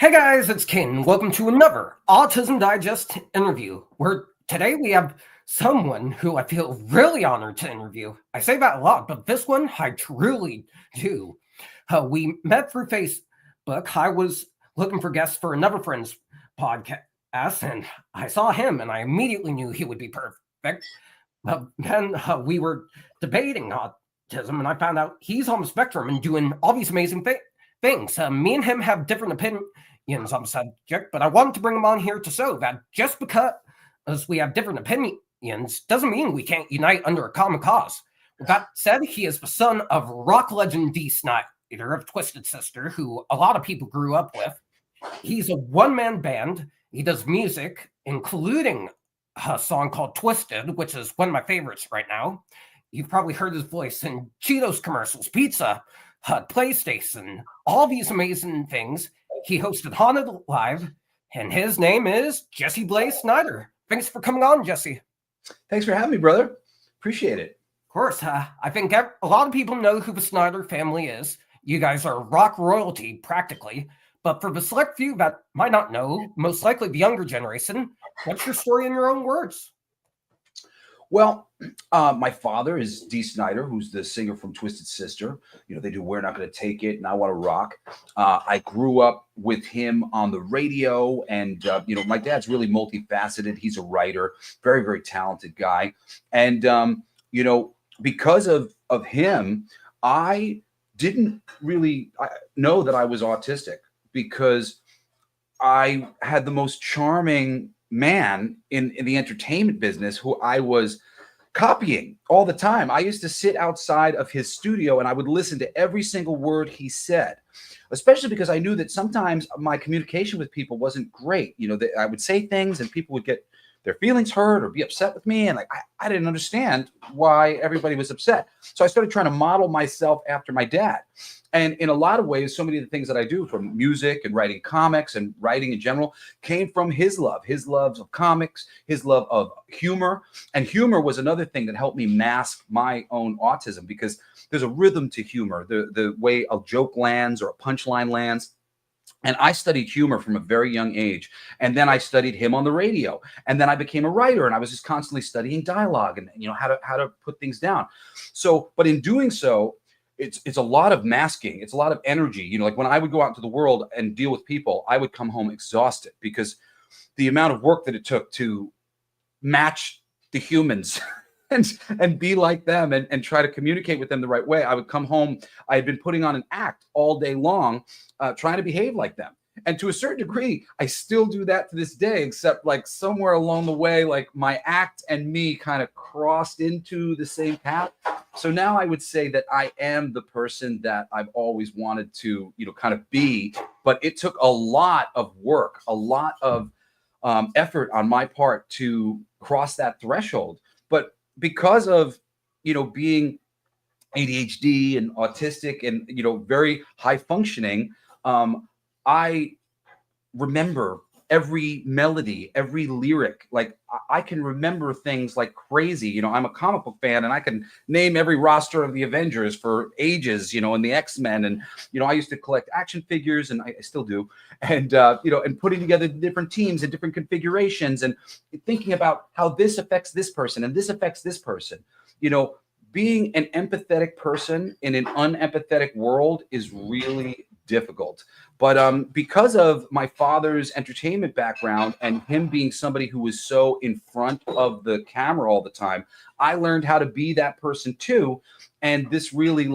Hey guys, it's Ken. Welcome to another Autism Digest interview, where today we have someone who I feel really honored to interview. I say that a lot, but this one I truly do. We met through Facebook. I was looking for guests for another friend's podcast, and I saw him, and I immediately knew he would be perfect. Then we were debating autism, and I found out he's on the spectrum and doing all these amazing things. Me and him have different opinions on the subject, but I wanted to bring him on here to show that just because we have different opinions doesn't mean we can't unite under a common cause. With that said, he is the son of rock legend Dee Snider of Twisted Sister, who a lot of people grew up with. He's a one-man band. He does music, including a song called Twisted, which is one of my favorites right now. You've probably heard his voice in Cheetos commercials, Pizza Hut, PlayStation, all these amazing things. He hosted Haunted Live, and his name is Jesse Blaze Snider. Thanks for coming on, Jesse. Thanks for having me, brother. Appreciate it. Of course, I think a lot of people know who the Snider family is. You guys are rock royalty, practically. But for the select few that might not know, most likely the younger generation, what's your story in your own words? Well, my father is Dee Snider, who's the singer from Twisted Sister. You know, they do We're Not Gonna Take It and I Want to Rock. I grew up with him on the radio, and, my dad's really multifaceted. He's a writer, very, very talented guy. And, because of him, I didn't really know that I was autistic, because I had the most charming man in the entertainment business who I was copying all the time. I used to sit outside of his studio and I would listen to every single word he said, especially because I knew that sometimes my communication with people wasn't great. I would say things and people would get their feelings hurt or be upset with me. And I didn't understand why everybody was upset. So I started trying to model myself after my dad. And in a lot of ways, so many of the things that I do, from music and writing comics and writing in general, came from his love of comics, his love of humor. And humor was another thing that helped me mask my own autism, because there's a rhythm to humor, the way a joke lands or a punchline lands. And I studied humor from a very young age. And then I studied him on the radio. And then I became a writer, and I was just constantly studying dialogue and, how to put things down. So, but in doing so, it's a lot of masking. It's a lot of energy. Like when I would go out into the world and deal with people, I would come home exhausted, because the amount of work that it took to match the humans and be like them and try to communicate with them the right way. I would come home. I had been putting on an act all day long, trying to behave like them. And to a certain degree, I still do that to this day, except like somewhere along the way, like my act and me kind of crossed into the same path. So now I would say that I am the person that I've always wanted to, kind of be. But it took a lot of work, a lot of effort on my part to cross that threshold. But because of, being ADHD and autistic and, very high functioning, I remember every melody, every lyric. Like I can remember things like crazy. I'm a comic book fan, and I can name every roster of the Avengers for ages, and the X-Men. And, I used to collect action figures, and I still do. And, and putting together different teams and different configurations and thinking about how this affects this person and this affects this person. Being an empathetic person in an unempathetic world is really difficult. But because of my father's entertainment background and him being somebody who was so in front of the camera all the time, I learned how to be that person too. And this really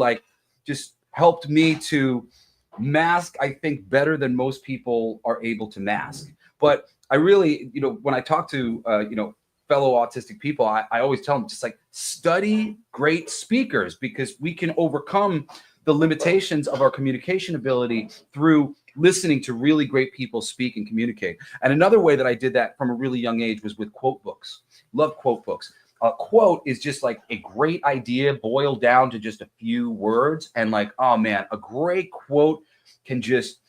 just helped me to mask, I think, better than most people are able to mask. But I really, when I talk to, fellow autistic people, I always tell them, just study great speakers, because we can overcome the limitations of our communication ability through listening to really great people speak and communicate. And another way that I did that from a really young age was with quote books. Love quote books. A quote is just like a great idea boiled down to just a few words. And oh man, a great quote can just,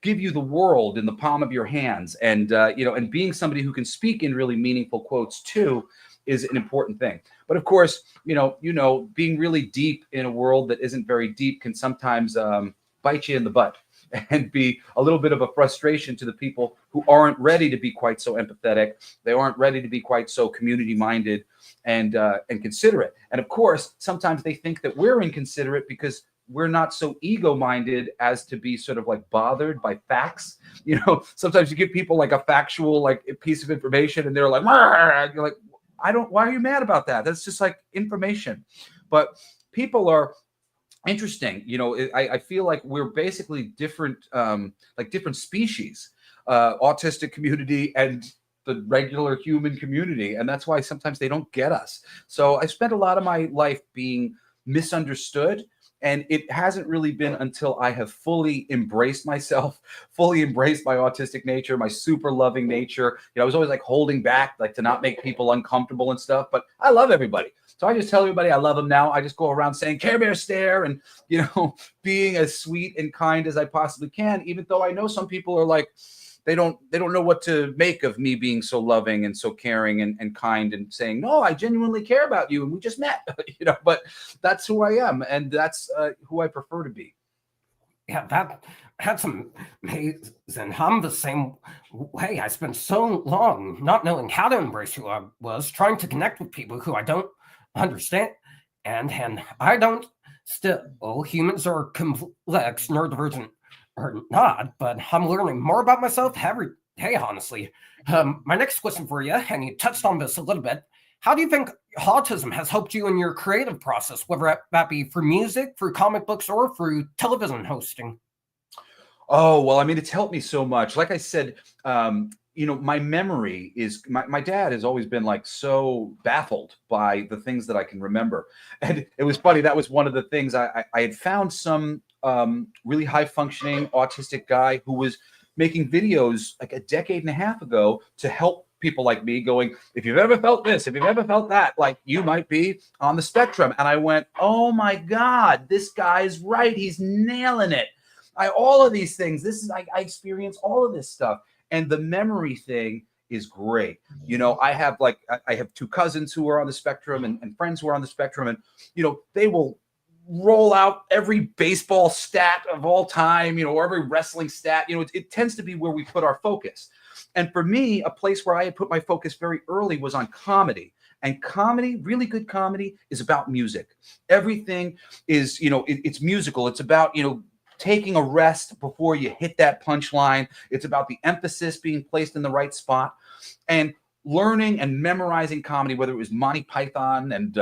give you the world in the palm of your hands. And, and being somebody who can speak in really meaningful quotes too is an important thing. But of course, being really deep in a world that isn't very deep can sometimes bite you in the butt and be a little bit of a frustration to the people who aren't ready to be quite so empathetic. They aren't ready to be quite so community minded and considerate. And of course, sometimes they think that we're inconsiderate because we're not so ego-minded as to be sort of like bothered by facts. You know, sometimes you give people like a factual like piece of information and they're like, "Marr!" You're like, why are you mad about that? That's just like information. But people are interesting. You know, I feel like we're basically different, like different species, autistic community and the regular human community. And that's why sometimes they don't get us. So I spent a lot of my life being misunderstood. And it hasn't really been until I have fully embraced myself, fully embraced my autistic nature, my super loving nature. You know, I was always like holding back, like to not make people uncomfortable and stuff. But I love everybody. So I just tell everybody I love them now. I just go around saying Care Bear stare and, you know, being as sweet and kind as I possibly can, even though I know some people are like, they don't know what to make of me being so loving and so caring and kind and saying, no, I genuinely care about you and we just met, you know, but that's who I am. And that's who I prefer to be. Yeah, that's amazing. I'm the same way. I spent so long not knowing how to embrace who I was, trying to connect with people who I don't understand. And I don't still, humans are complex, neurodivergent or not, but I'm learning more about myself every day, honestly. My next question for you, and you touched on this a little bit, how do you think autism has helped you in your creative process, whether that be through music, through comic books, or through television hosting? Oh, well, I mean, it's helped me so much. Like I said, you know, my memory is my dad has always been like so baffled by the things that I can remember. And it was funny. That was one of the things I had found some really high functioning autistic guy who was making videos like a decade and a half ago to help people like me going, if you've ever felt this, if you've ever felt that, like you might be on the spectrum. And I went, oh my God, this guy's right. He's nailing it. All of these things, I experience all of this stuff. And the memory thing is great. You know, I have two cousins who are on the spectrum and friends who are on the spectrum. And, you know, they will roll out every baseball stat of all time, you know, or every wrestling stat. You know, it tends to be where we put our focus. And for me, a place where I had put my focus very early was on comedy. And comedy, really good comedy, is about music. Everything is, you know, it's musical. It's about, you know, taking a rest before you hit that punchline. It's about the emphasis being placed in the right spot. And learning and memorizing comedy, whether it was Monty Python and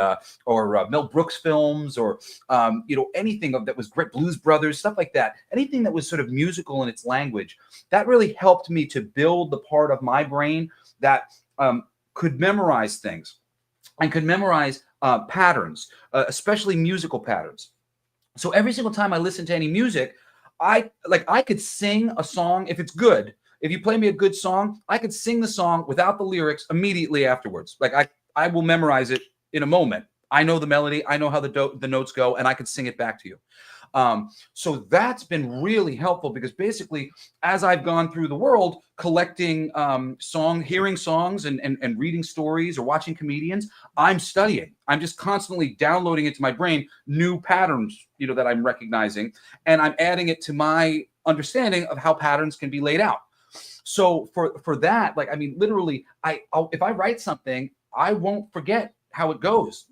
or Mel Brooks films or you know, anything that was great, Blues Brothers, stuff like that, anything that was sort of musical in its language, that really helped me to build the part of my brain that could memorize things and could memorize patterns, especially musical patterns. So every single time I listen to any music, I could sing a song if it's good. If you play me a good song, I could sing the song without the lyrics immediately afterwards. Like I will memorize it in a moment. I know the melody, I know how the notes go, and I can sing it back to you. So that's been really helpful because basically, as I've gone through the world collecting hearing songs and reading stories or watching comedians, I'm studying. I'm just constantly downloading into my brain new patterns, you know, that I'm recognizing, and I'm adding it to my understanding of how patterns can be laid out. So for that, like, I mean, literally, if I write something, I won't forget how it goes.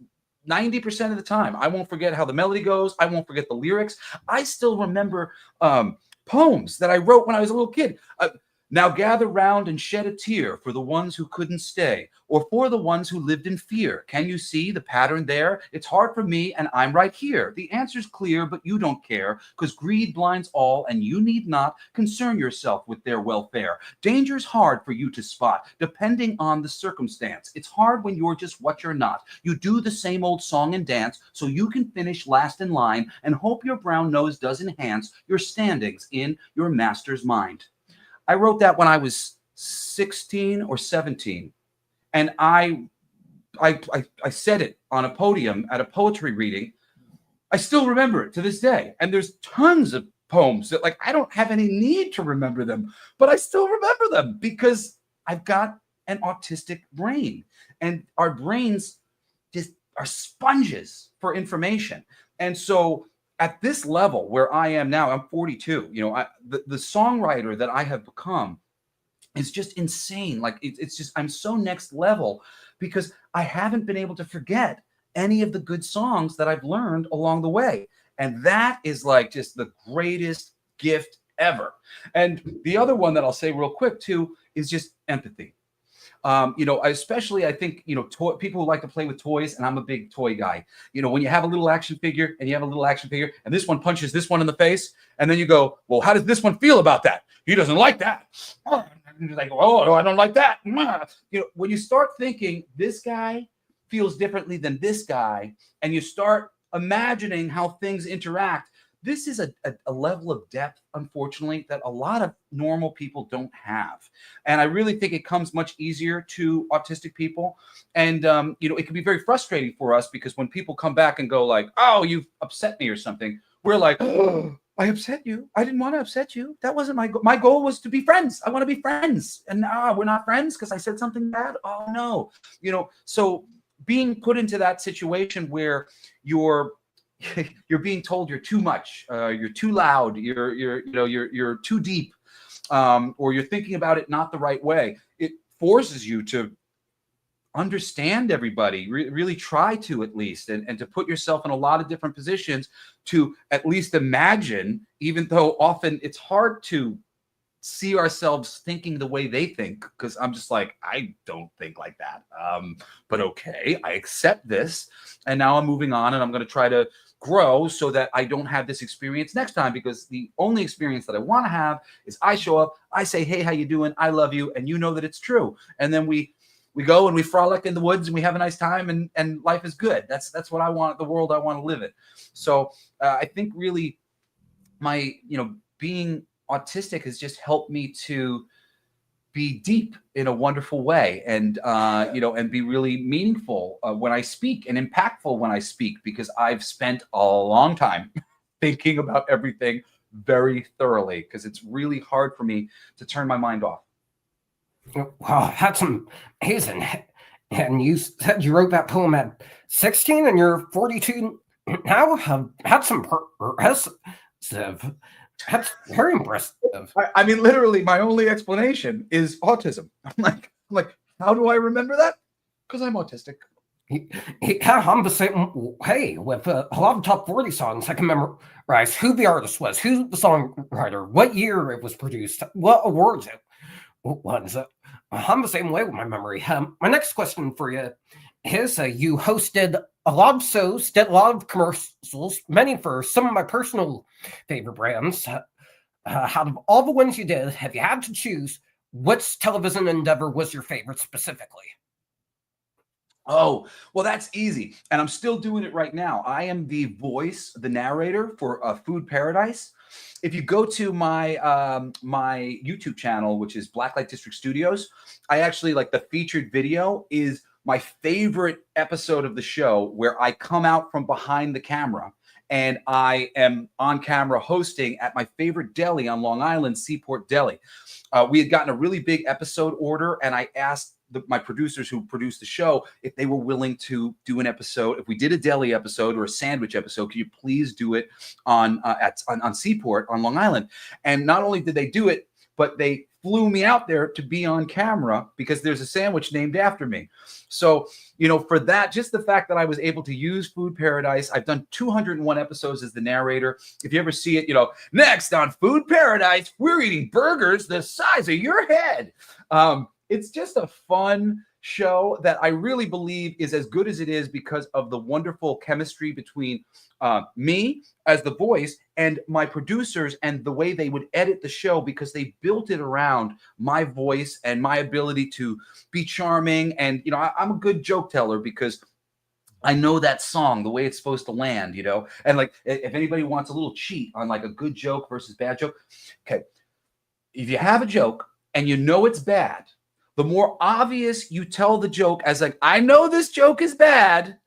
90% of the time, I won't forget how the melody goes. I won't forget the lyrics. I still remember poems that I wrote when I was a little kid. Now gather round and shed a tear for the ones who couldn't stay, or for the ones who lived in fear. Can you see the pattern there? It's hard for me, and I'm right here. The answer's clear, but you don't care, because greed blinds all, and you need not concern yourself with their welfare. Danger's hard for you to spot, depending on the circumstance. It's hard when you're just what you're not. You do the same old song and dance, so you can finish last in line, and hope your brown nose does enhance your standings in your master's mind. I wrote that when I was 16 or 17, and I said it on a podium at a poetry reading. I still remember it to this day, and there's tons of poems that, like, I don't have any need to remember them, but I still remember them because I've got an autistic brain, and our brains just are sponges for information. And so at this level where I am now, I'm 42. You know, the songwriter that I have become is just insane. Like it's just, I'm so next level because I haven't been able to forget any of the good songs that I've learned along the way. And that is like just the greatest gift ever. And the other one that I'll say real quick too is just empathy. You know, especially I think, you know, people who like to play with toys, and I'm a big toy guy. You know, when you have a little action figure and you have a little action figure and this one punches this one in the face, and then you go, well, how does this one feel about that? He doesn't like that. And you're like, oh, I don't like that. You know, when you start thinking this guy feels differently than this guy, and you start imagining how things interact, this is a level of depth, unfortunately, that a lot of normal people don't have. And I really think it comes much easier to autistic people. And, you know, it can be very frustrating for us because when people come back and go like, oh, you've upset me or something, we're like, oh, I upset you. I didn't want to upset you. That wasn't my goal. My goal was to be friends. I want to be friends. And we're not friends because I said something bad. Oh, no. You know, so being put into that situation where you're being told you're too much, you're too loud, you're too deep, or you're thinking about it not the right way. It forces you to understand everybody, really try to at least, and to put yourself in a lot of different positions to at least imagine, even though often it's hard to see ourselves thinking the way they think, because I'm just like, I don't think like that. But okay, I accept this. And now I'm moving on and I'm going to try to grow so that I don't have this experience next time, because the only experience that I want to have is I show up, I say, hey, how you doing? I love you. And you know that it's true. And then we go and we frolic in the woods and we have a nice time, and life is good. That's what I want, the world I want to live in. So I think really my, being autistic has just helped me to be deep in a wonderful way, and and be really meaningful when I speak, and impactful when I speak, because I've spent a long time thinking about everything very thoroughly, because it's really hard for me to turn my mind off. Wow, that's amazing. And you said you wrote that poem at 16 and you're 42 now. Have had some impressive. That's very impressive. I mean, literally, my only explanation is autism. I'm like, how do I remember that? Because I'm autistic. Yeah, I'm the same way with a lot of top 40 songs. I can memorize who the artist was, who the songwriter, what year it was produced, what awards it won. I'm the same way with my memory. My next question for you is, you hosted a lot of shows, did a lot of commercials, many for some of my personal favorite brands. Out of all the ones you did, have you had to choose which television endeavor was your favorite specifically? Oh, well, that's easy. And I'm still doing it right now. I am the voice, the narrator for Food Paradise. If you go to my my YouTube channel, which is Blacklight District Studios, I actually, like, the featured video is my favorite episode of the show, where I come out from behind the camera and I am on camera hosting at my favorite deli on Long Island, Seaport Deli. We had gotten a really big episode order, and I asked my producers who produced the show if they were willing to do an episode. If we did a deli episode or a sandwich episode, could you please do it on Seaport on Long Island? And not only did they do it, but they flew me out there to be on camera because there's a sandwich named after me. So, for that, just the fact that I was able to use Food Paradise, I've done 201 episodes as the narrator. If you ever see it, next on Food Paradise, we're eating burgers the size of your head. It's just a fun show that I really believe is as good as it is because of the wonderful chemistry between me as the voice and my producers, and the way they would edit the show, because they built it around my voice and my ability to be charming. And, I'm a good joke teller because I know that song, the way it's supposed to land, and, like, if anybody wants a little cheat on, like, a good joke versus bad joke. Okay. If you have a joke and it's bad, the more obvious you tell the joke as, like, I know this joke is bad,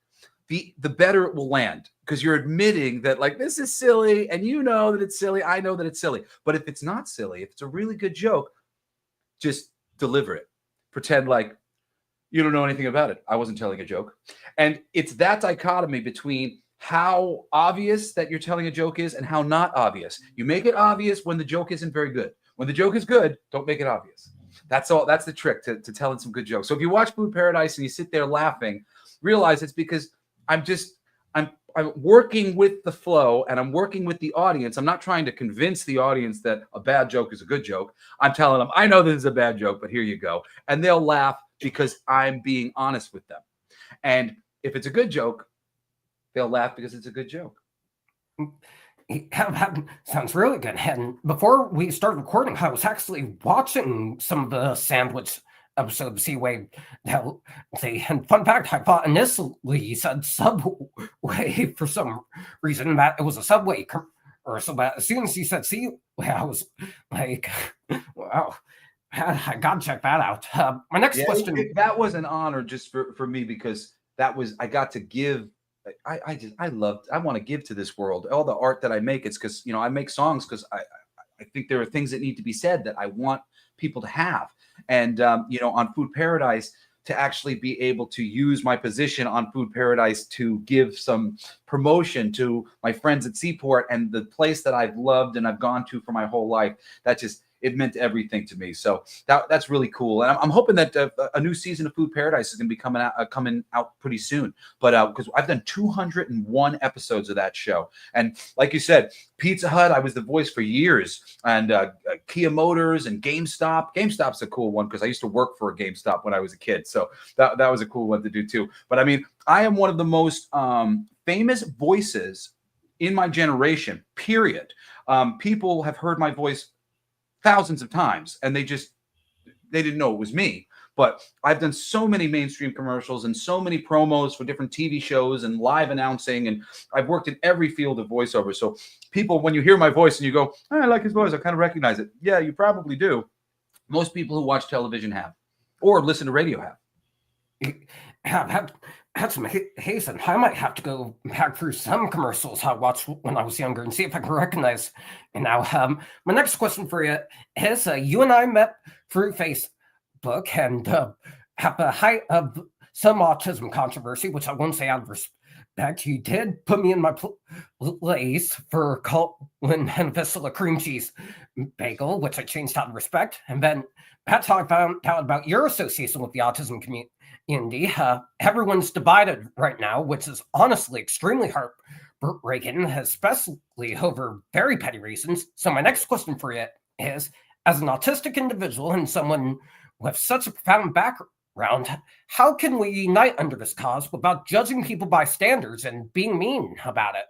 the better it will land, because you're admitting that, like, this is silly, and that it's silly. I know that it's silly. But if it's not silly, if it's a really good joke, just deliver it. Pretend like you don't know anything about it. I wasn't telling a joke. And it's that dichotomy between how obvious that you're telling a joke is and how not obvious. You make it obvious when the joke isn't very good. When the joke is good, don't make it obvious. That's all. That's the trick to telling some good jokes. So if you watch Food Paradise and you sit there laughing, realize it's because I'm working with the flow and I'm working with the audience. I'm not trying to convince the audience that a bad joke is a good joke. I'm telling them, I know this is a bad joke, but here you go. And they'll laugh because I'm being honest with them. And if it's a good joke, they'll laugh because it's a good joke. Sounds really good. And before we started recording, I was actually watching some of the sandwich episode to see way how they. And fun fact, I thought initially you said Subway for some reason, that it was a Subway or so. But as soon as you said Seaway, I was like, wow, I gotta check that out. My next question. That was an honor just for me, because I got to give. I want to give to this world all the art that I make. It's because, I make songs because I think there are things that need to be said that I want people to have. And, on Food Paradise, to actually be able to use my position on Food Paradise to give some promotion to my friends at Seaport and the place that I've loved and I've gone to for my whole life, it meant everything to me. So that's really cool. And I'm hoping that a new season of Food Paradise is going to be coming out pretty soon. But because I've done 201 episodes of that show. And like you said, Pizza Hut, I was the voice for years. And Kia Motors and GameStop. GameStop's a cool one because I used to work for a GameStop when I was a kid. So that was a cool one to do too. But I mean, I am one of the most famous voices in my generation, period. People have heard my voice thousands of times, and they didn't know it was me. But I've done so many mainstream commercials and so many promos for different TV shows and live announcing, and I've worked in every field of voiceover. So people, when you hear my voice and you go, oh, I like his voice, I kind of recognize it. Yeah, you probably do. Most people who watch television have, or listen to radio have. That's amazing. I might have to go back through some commercials I watched when I was younger and see if I can recognize it now. My next question for you is, you and I met through Facebook and have a height of some autism controversy, which I won't say out of respect. You did put me in my place for Colin and Vistula cream cheese bagel, which I changed out of respect. And then that's how I found out about your association with the autism community. Everyone's divided right now, which is honestly extremely heartbreaking, especially over very petty reasons. So my next question for you is, as an autistic individual and someone with such a profound background, how can we unite under this cause without judging people by standards and being mean about it?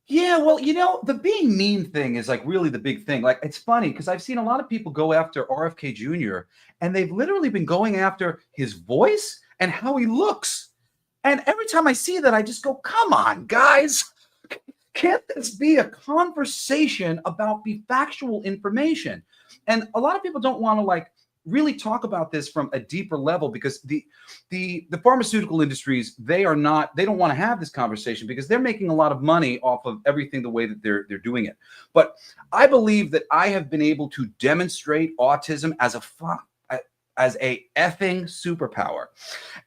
Yeah, well, the being mean thing is like really the big thing. Like, it's funny because I've seen a lot of people go after RFK Jr. and they've literally been going after his voice and how he looks. And every time I see that, I just go, come on, guys. Can't this be a conversation about the factual information? And a lot of people don't want to really talk about this from a deeper level because the pharmaceutical industries, they don't want to have this conversation because they're making a lot of money off of everything the way that they're doing it. But I believe that I have been able to demonstrate autism as a effing superpower.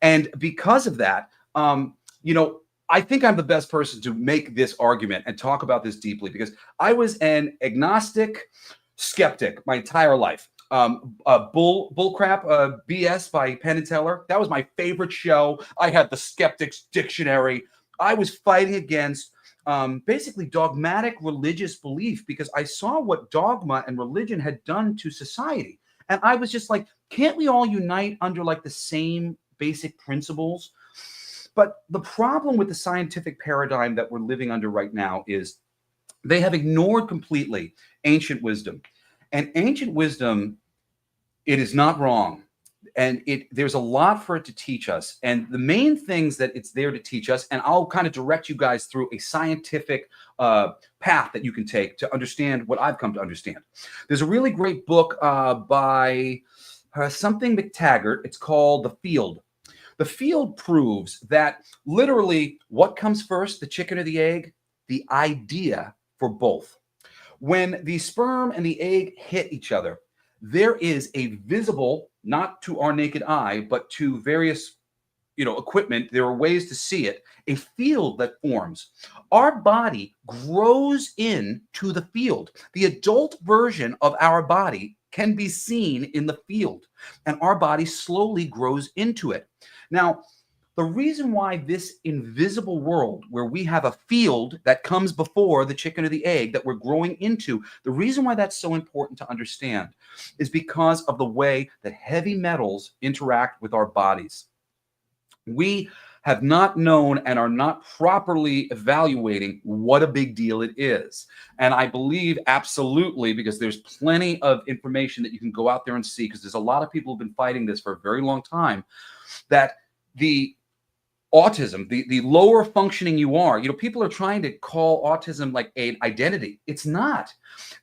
And because of that, I think I'm the best person to make this argument and talk about this deeply because I was an agnostic skeptic my entire life. Bullcrap, BS by Penn and Teller. That was my favorite show. I had the Skeptics Dictionary. I was fighting against basically dogmatic religious belief because I saw what dogma and religion had done to society. And I was just like, can't we all unite under the same basic principles? But the problem with the scientific paradigm that we're living under right now is they have ignored completely ancient wisdom. And ancient wisdom, it is not wrong. And there's a lot for it to teach us. And the main things that it's there to teach us, and I'll kind of direct you guys through a scientific path that you can take to understand what I've come to understand. There's a really great book by something McTaggart. It's called The Field. The Field proves that literally what comes first, the chicken or the egg? The idea for both. When the sperm and the egg hit each other, there is a visible, not to our naked eye, but to various, equipment, there are ways to see it, a field that forms. Our body grows into the field. The adult version of our body can be seen in the field, and our body slowly grows into it. Now, the reason why this invisible world where we have a field that comes before the chicken or the egg that we're growing into, the reason why that's so important to understand is because of the way that heavy metals interact with our bodies. We have not known and are not properly evaluating what a big deal it is. And I believe absolutely, because there's plenty of information that you can go out there and see, because there's a lot of people who've been fighting this for a very long time, that the autism, the lower functioning you are, people are trying to call autism like an identity. It's not.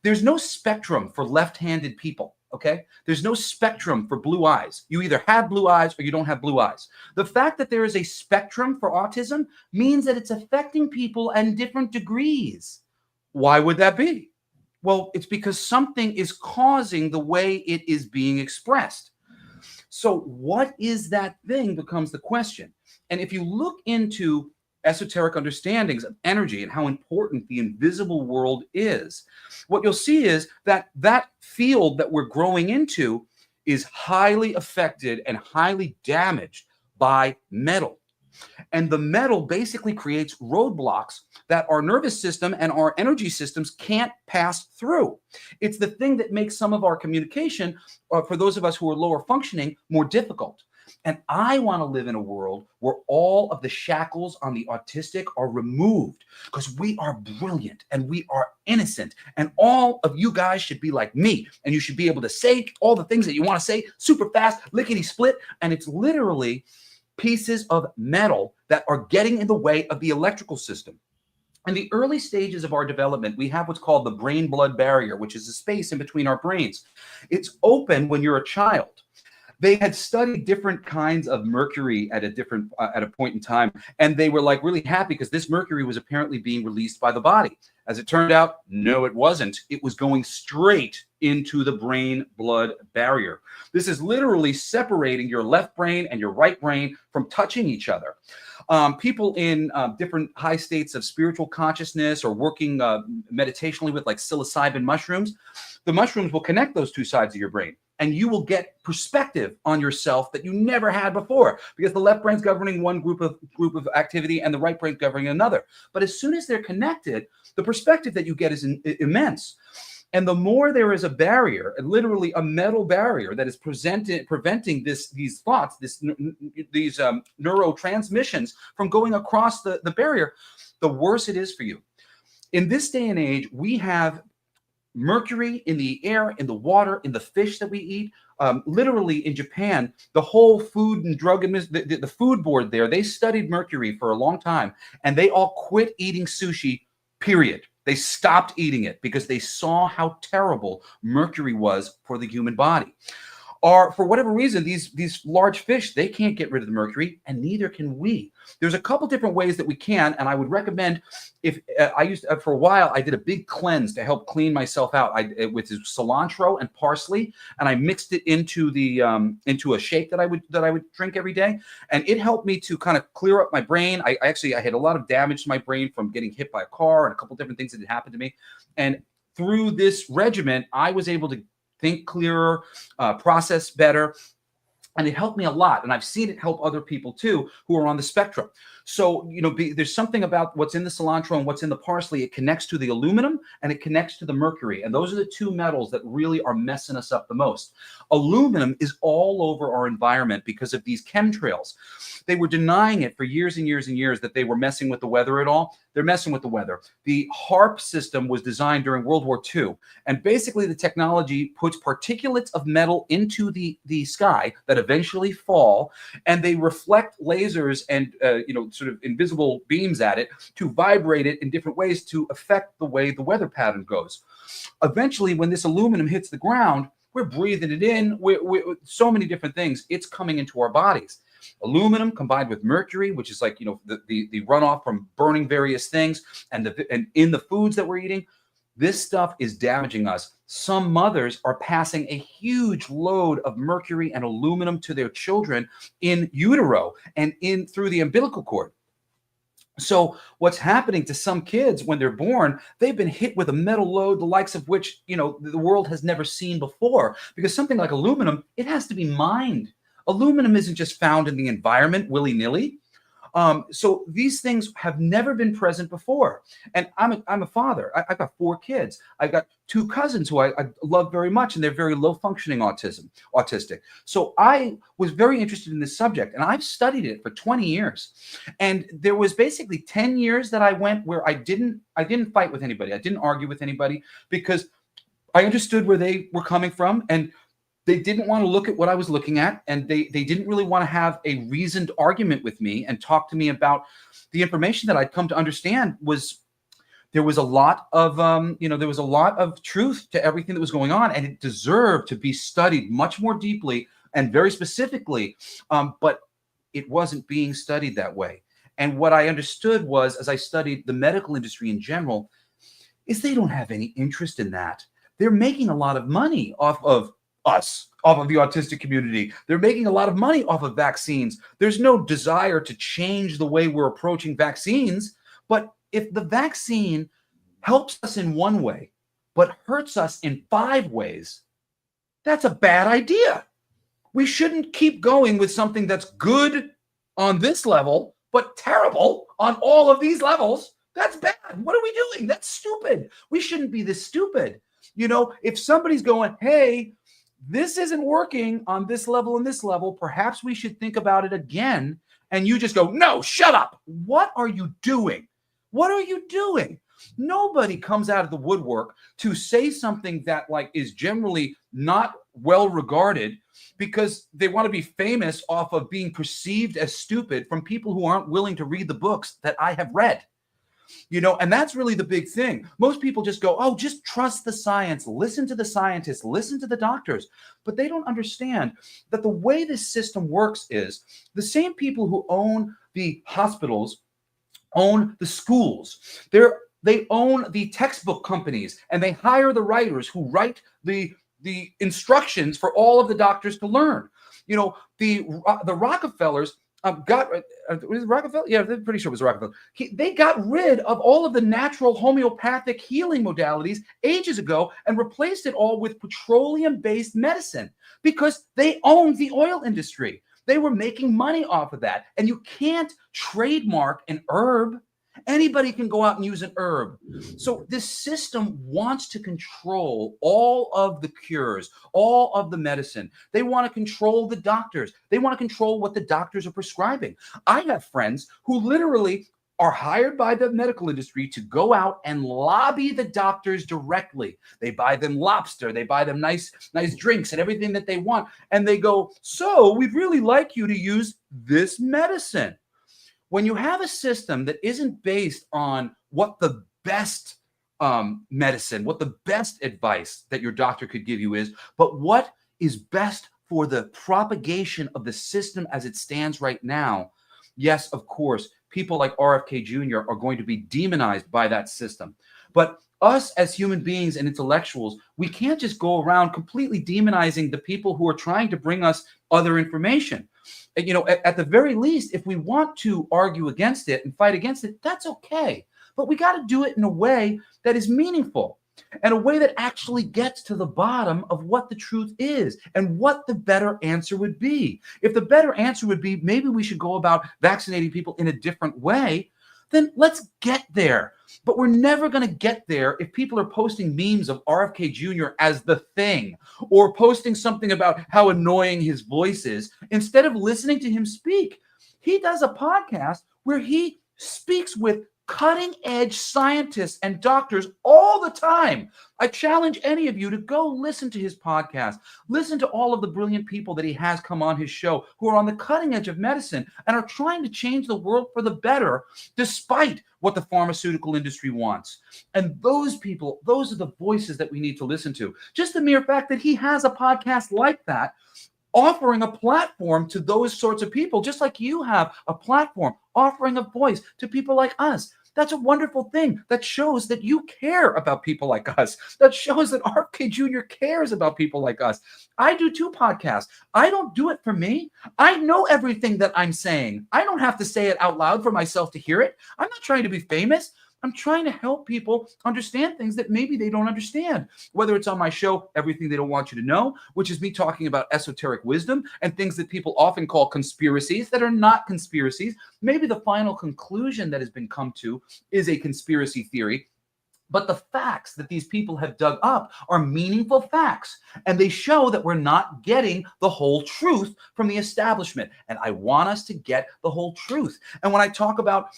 There's no spectrum for left-handed people, okay? There's no spectrum for blue eyes. You either have blue eyes or you don't have blue eyes. The fact that there is a spectrum for autism means that it's affecting people in different degrees. Why would that be? Well, it's because something is causing the way it is being expressed. So what is that thing becomes the question. And if you look into esoteric understandings of energy and how important the invisible world is, what you'll see is that that field that we're growing into is highly affected and highly damaged by metal. And the metal basically creates roadblocks that our nervous system and our energy systems can't pass through. It's the thing that makes some of our communication, for those of us who are lower functioning, more difficult. And I want to live in a world where all of the shackles on the autistic are removed, because we are brilliant and we are innocent. And all of you guys should be like me. And you should be able to say all the things that you want to say super fast, lickety split. And it's literally pieces of metal that are getting in the way of the electrical system. In the early stages of our development, we have what's called the brain-blood barrier, which is a space in between our brains. It's open when you're a child. They had studied different kinds of mercury at a point in time, and they were like really happy because this mercury was apparently being released by the body. As it turned out, no, it wasn't. It was going straight into the brain-blood barrier. This is literally separating your left brain and your right brain from touching each other. People in different high states of spiritual consciousness or working meditationally with like psilocybin mushrooms, the mushrooms will connect those two sides of your brain. And you will get perspective on yourself that you never had before, because the left brain's governing one group of activity and the right brain's governing another. But as soon as they're connected, the perspective that you get is immense. And the more there is a barrier, literally a metal barrier that is preventing these thoughts, these neurotransmissions from going across the barrier, the worse it is for you. In this day and age, we have mercury in the air, in the water, in the fish that we eat. Literally in Japan, the whole food and drug, the food board there, they studied mercury for a long time, and they all quit eating sushi, period. They stopped eating it because they saw how terrible mercury was for the human body. Or for whatever reason, these large fish, they can't get rid of the mercury, and neither can we. There's a couple different ways that we can, and I would recommend, if for a while, I did a big cleanse to help clean myself out with cilantro and parsley, and I mixed it into into a shake that I would drink every day, and it helped me to kind of clear up my brain. I had a lot of damage to my brain from getting hit by a car and a couple different things that had happened to me, and through this regimen, I was able to think clearer, process better, and it helped me a lot. And I've seen it help other people too who are on the spectrum. So, there's something about what's in the cilantro and what's in the parsley. It connects to the aluminum and it connects to the mercury. And those are the two metals that really are messing us up the most. Aluminum is all over our environment because of these chemtrails. They were denying it for years and years and years that they were messing with the weather at all. They're messing with the weather. The HARP system was designed during World War II. And basically the technology puts particulates of metal into the sky that eventually fall, and they reflect lasers and, sort of invisible beams at it to vibrate it in different ways to affect the way the weather pattern goes. Eventually, when this aluminum hits the ground, we're breathing it in. So many different things. It's coming into our bodies. Aluminum combined with mercury, which is like, the runoff from burning various things, and in the foods that we're eating, This stuff is damaging us. Some mothers are passing a huge load of mercury and aluminum to their children in utero and in through the umbilical cord. So what's happening to some kids when they're born, they've been hit with a metal load, the likes of which, the world has never seen before. Because something like aluminum, it has to be mined. Aluminum isn't just found in the environment willy-nilly. So these things have never been present before. And I'm a father. I've got 4 kids. I've got 2 cousins who I love very much, and they're very low functioning autistic. So I was very interested in this subject, and I've studied it for 20 years. And there was basically 10 years that I went where I didn't fight with anybody. I didn't argue with anybody because I understood where they were coming from, and they didn't want to look at what I was looking at, and they didn't really want to have a reasoned argument with me and talk to me about the information that I'd come to understand was there was a lot of there was a lot of truth to everything that was going on, and it deserved to be studied much more deeply and very specifically, but it wasn't being studied that way. And what I understood was, as I studied the medical industry in general, is they don't have any interest in that. They're making a lot of money off of us, off of the autistic community. They're making a lot of money off of vaccines. There's no desire to change the way we're approaching vaccines. But if the vaccine helps us in one way, but hurts us in 5 ways, that's a bad idea. We shouldn't keep going with something that's good on this level, but terrible on all of these levels. That's bad. What are we doing? That's stupid. We shouldn't be this stupid. If somebody's going, hey, this isn't working on this level and this level, perhaps we should think about it again. And you just go, no, shut up. What are you doing? What are you doing? Nobody comes out of the woodwork to say something that is generally not well regarded because they want to be famous off of being perceived as stupid from people who aren't willing to read the books that I have read. And that's really the big thing. Most people just go, oh, just trust the science, listen to the scientists, listen to the doctors. But they don't understand that the way this system works is the same people who own the hospitals own the schools. They own the textbook companies, and they hire the writers who write the instructions for all of the doctors to learn. The Rockefellers was it Rockefeller? Yeah, I'm pretty sure it was Rockefeller. They got rid of all of the natural homeopathic healing modalities ages ago and replaced it all with petroleum-based medicine because they owned the oil industry. They were making money off of that. And you can't trademark an herb. Anybody can go out and use an herb. So this system wants to control all of the cures, all of the medicine. They want to control the doctors. They want to control what the doctors are prescribing. I have friends who literally are hired by the medical industry to go out and lobby the doctors directly. They buy them lobster. They buy them nice drinks and everything that they want. And they go, so we'd really like you to use this medicine. When you have a system that isn't based on what the best medicine, what the best advice that your doctor could give you is, but what is best for the propagation of the system as it stands right now, yes, of course, people like RFK Jr. are going to be demonized by that system. But us as human beings and intellectuals, we can't just go around completely demonizing the people who are trying to bring us other information. At the very least, if we want to argue against it and fight against it, that's okay. But we got to do it in a way that is meaningful and a way that actually gets to the bottom of what the truth is and what the better answer would be. If the better answer would be maybe we should go about vaccinating people in a different way, then let's get there. But we're never going to get there if people are posting memes of RFK Jr. as the thing or posting something about how annoying his voice is instead of listening to him speak. He does a podcast where he speaks with cutting-edge scientists and doctors all the time. I challenge any of you to go listen to his podcast. Listen to all of the brilliant people that he has come on his show who are on the cutting edge of medicine and are trying to change the world for the better despite what the pharmaceutical industry wants. And those people, those are the voices that we need to listen to. Just the mere fact that he has a podcast like that offering a platform to those sorts of people, just like you have a platform offering a voice to people like us. That's a wonderful thing. That shows that you care about people like us. That shows that RFK Jr. cares about people like us. I do 2 podcasts. I don't do it for me. I know everything that I'm saying. I don't have to say it out loud for myself to hear it. I'm not trying to be famous. I'm trying to help people understand things that maybe they don't understand. Whether it's on my show, Everything They Don't Want You to Know, which is me talking about esoteric wisdom and things that people often call conspiracies that are not conspiracies. Maybe the final conclusion that has been come to is a conspiracy theory. But the facts that these people have dug up are meaningful facts, and they show that we're not getting the whole truth from the establishment. And I want us to get the whole truth. And when I talk about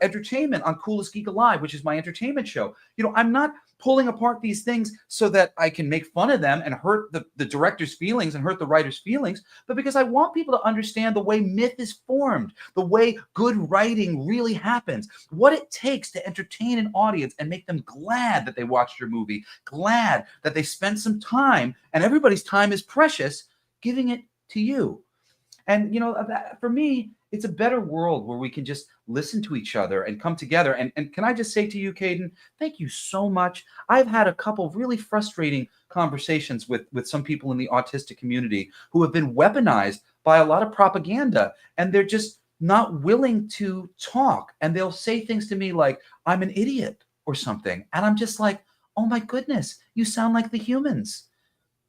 entertainment on Coolest Geek Alive, which is my entertainment show, I'm not pulling apart these things so that I can make fun of them and hurt the director's feelings and hurt the writer's feelings, but because I want people to understand the way myth is formed, the way good writing really happens, what it takes to entertain an audience and make them glad that they watched your movie, glad that they spent some time, and everybody's time is precious, giving it to you. And, for me, it's a better world where we can just listen to each other and come together. And can I just say to you, Caden, thank you so much. I've had a couple of really frustrating conversations with some people in the autistic community who have been weaponized by a lot of propaganda, and they're just not willing to talk. And they'll say things to me like, I'm an idiot or something. And I'm just like, oh my goodness, you sound like the humans.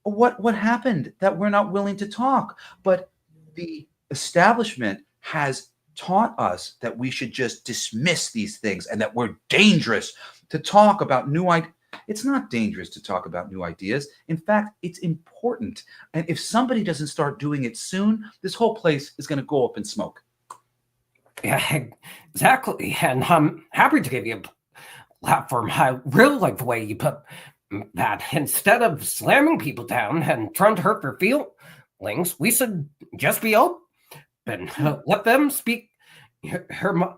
What happened that we're not willing to talk? But the establishment has taught us that we should just dismiss these things and that we're dangerous to talk about new ideas. It's not dangerous to talk about new ideas. In fact, it's important. And if somebody doesn't start doing it soon, this whole place is going to go up in smoke. Yeah, exactly. And I'm happy to give you a platform. I really like the way you put that. Instead of slamming people down and trying to hurt their feelings, we should just be open. Let them speak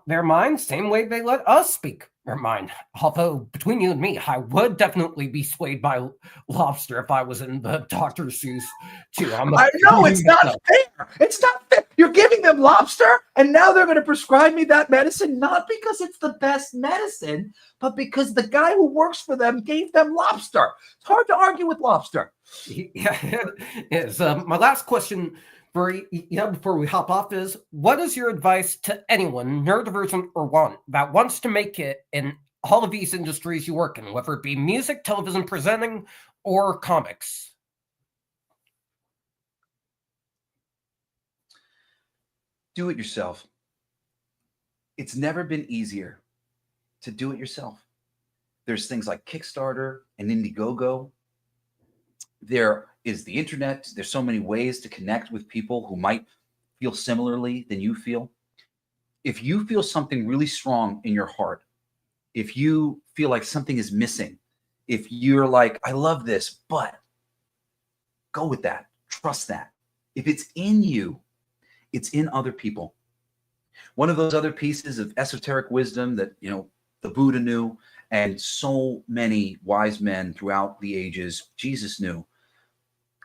their mind same way they let us speak their mind. Although between you and me, I would definitely be swayed by lobster if I was in the doctor's shoes too. I know it's not fair. It's not fair. You're giving them lobster, and now they're going to prescribe me that medicine, not because it's the best medicine, but because the guy who works for them gave them lobster. It's hard to argue with lobster. Yeah, it is. My last question before we hop off is, what is your advice to anyone, neurodivergent or one, that wants to make it in all of these industries you work in, whether it be music, television presenting, or comics? Do it yourself. It's never been easier to do it yourself. There's things like Kickstarter and Indiegogo. There is the internet. There's so many ways to connect with people who might feel similarly than you feel. If you feel something really strong in your heart, if you feel like something is missing, if you're like, I love this, but go with that, trust that. If it's in you, it's in other people. One of those other pieces of esoteric wisdom that, the Buddha knew, and so many wise men throughout the ages, Jesus knew.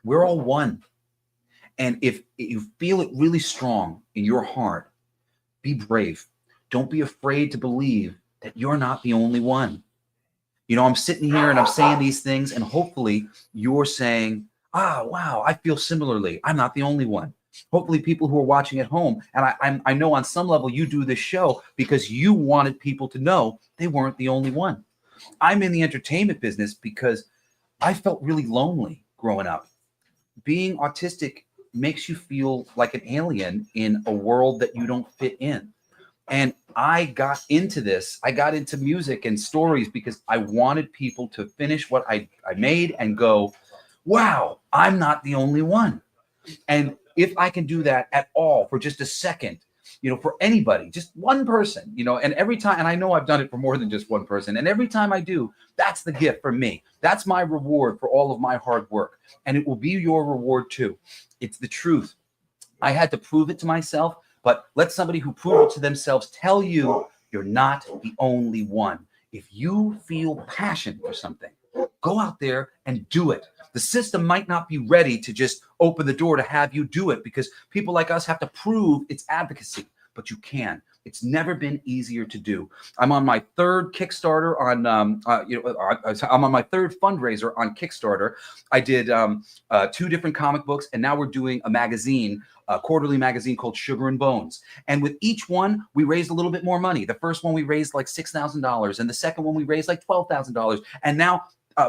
We're all one. And if you feel it really strong in your heart, be brave. Don't be afraid to believe that you're not the only one. I'm sitting here and I'm saying these things, and hopefully you're saying, wow, I feel similarly. I'm not the only one. Hopefully people who are watching at home, and I know on some level you do this show because you wanted people to know they weren't the only one. I'm in the entertainment business because I felt really lonely growing up. Being autistic makes you feel like an alien in a world that you don't fit in. And I got into this. I got into music and stories because I wanted people to finish what I made and go, wow, I'm not the only one. And if I can do that at all for just a second, for anybody, just one person, and every time, and I know I've done it for more than just one person, and every time I do, that's the gift for me. That's my reward for all of my hard work. And it will be your reward too. It's the truth. I had to prove it to myself, but let somebody who proved it to themselves tell you you're not the only one. If you feel passion for something, go out there and do it. The system might not be ready to just open the door to have you do it because people like us have to prove its advocacy, but you can. It's never been easier to do. I'm on my third Kickstarter on, I'm on my third fundraiser on Kickstarter. I did 2 different comic books, and now we're doing a magazine, a quarterly magazine called Sugar and Bones. And with each one, we raised a little bit more money. The first one we raised like $6,000, and the second one we raised like $12,000. And now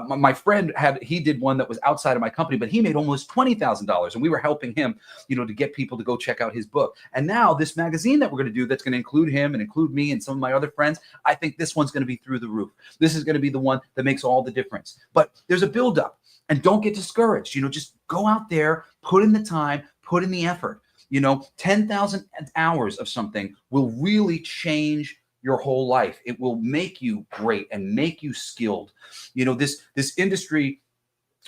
my friend he did one that was outside of my company, but he made almost $20,000, and we were helping him, to get people to go check out his book. And now this magazine that we're going to do, that's going to include him and include me and some of my other friends, I think this one's going to be through the roof. This is going to be the one that makes all the difference. But there's a buildup, and don't get discouraged. Just go out there, put in the time, put in the effort. 10,000 hours of something will really change your whole life. It will make you great and make you skilled. This industry,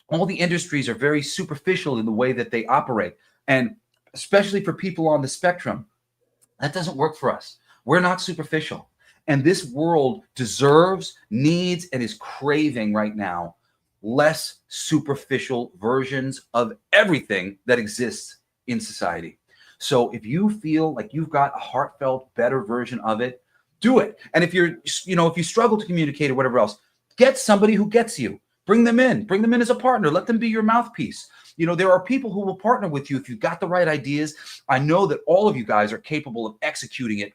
all the industries are very superficial in the way that they operate. And especially for people on the spectrum, that doesn't work for us. We're not superficial. And this world deserves, needs, and is craving right now less superficial versions of everything that exists in society. So if you feel like you've got a heartfelt, better version of it, do it. And if if you struggle to communicate or whatever else, get somebody who gets you. Bring them in as a partner. Let them be your mouthpiece. There are people who will partner with you if you've got the right ideas. I know that all of you guys are capable of executing it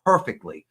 perfectly,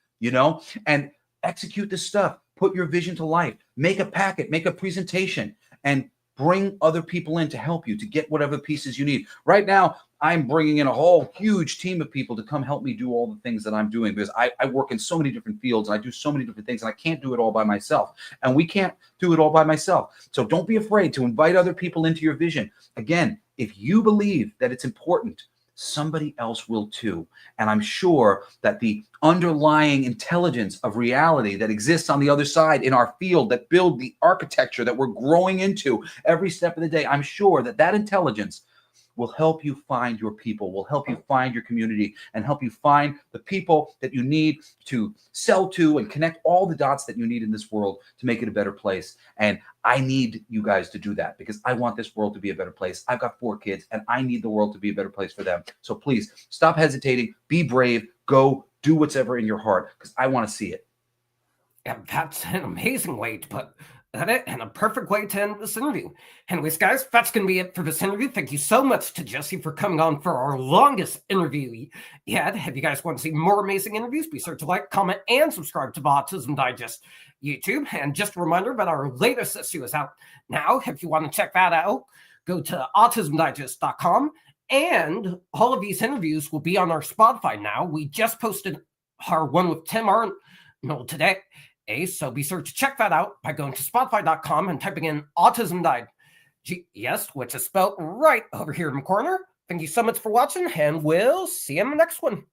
and execute this stuff. Put your vision to life. Make a packet, make a presentation, and bring other people in to help you to get whatever pieces you need. Right now, I'm bringing in a whole huge team of people to come help me do all the things that I'm doing, because I work in so many different fields, and I do so many different things, and I can't do it all by myself. And we can't do it all by myself. So don't be afraid to invite other people into your vision. Again, if you believe that it's important, somebody else will too. And I'm sure that the underlying intelligence of reality that exists on the other side in our field, that build the architecture that we're growing into every step of the day, I'm sure that intelligence will help you find your people, will help you find your community, and help you find the people that you need to sell to and connect all the dots that you need in this world to make it a better place. And I need you guys to do that, because I want this world to be a better place. I've got 4 kids, and I need the world to be a better place for them. So please stop hesitating, be brave, go do whatever in your heart, because I want to see it. Yeah, that's an amazing way to put it, and a perfect way to end this interview. Anyways, guys, that's going to be it for this interview. Thank you so much to Jesse for coming on for our longest interview yet. If you guys want to see more amazing interviews, be sure to like, comment, and subscribe to the Autism Digest YouTube. And just a reminder that our latest issue is out now. If you want to check that out, go to autismdigest.com. And all of these interviews will be on our Spotify now. We just posted our one with Tim Arnold today. So be sure to check that out by going to Spotify.com and typing in Autism Digest, which is spelled right over here in the corner. Thank you so much for watching, and we'll see you in the next one.